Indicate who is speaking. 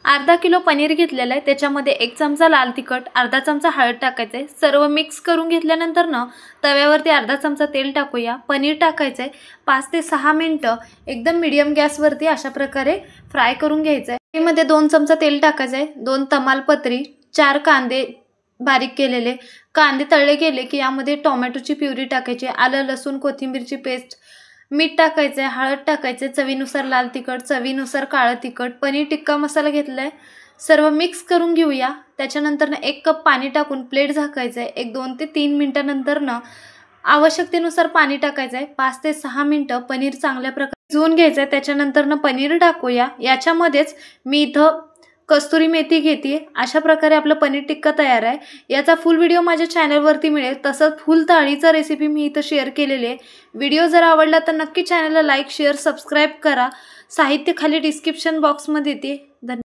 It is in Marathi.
Speaker 1: अर्धा किलो पनीर घेतलेलं आहे। त्याच्यामध्ये 1 चमचा लाल तिखट, अर्धा चमचा हळद टाकायचं आहे। सर्व मिक्स करून घेतल्यानंतर ना तव्यावरती अर्धा चमचा तेल टाकूया। पनीर टाकायचं आहे। 5 ते 6 मिनिटं एकदम मीडियम गॅसवरती अशा प्रकारे फ्राय करून घ्यायचं आहे। त्यामध्ये 2 चमचा तेल टाकायचं आहे। 2 तमालपत्री, 4 कांदे बारीक केलेले। कांदे तळले गेले की यामध्ये टोमॅटोची प्युरी टाकायची, आलं लसूण कोथिंबीरची पेस्ट, मीठ टाकायचं आहे, हळद टाकायचं आहे, चवीनुसार लाल तिखट, चवीनुसार काळं तिखट, पनीर टिक्का मसाला घेतला आहे। सर्व मिक्स करून घेऊया। त्याच्यानंतर 1 कप पाणी टाकून प्लेट झाकायचं आहे। 1-2 ते 3 मिनिटांनंतर आवश्यकतेनुसार पाणी टाकायचं आहे। 5 ते 6 मिनिटं पनीर चांगल्या प्रकारे शिजवून घ्यायचं आहे। त्याच्यानंतर पनीर टाकूया। याच्यामध्येच मी इथं कस्तुरी मेथी घेते। अशा प्रकारे आपलं पनीर टिक्का तयार आहे। याचा फुल व्हिडिओ माझ्या चॅनलवरती मिळेल। तसंच फुल थाळीचा रेसिपी मी इथं शेअर केलेली आहे। व्हिडिओ जर आवडला तर नक्की चॅनलला लाईक, शेअर, सबस्क्राईब करा। साहित्य खाली डिस्क्रिप्शन बॉक्समध्ये येते। धन्यवाद।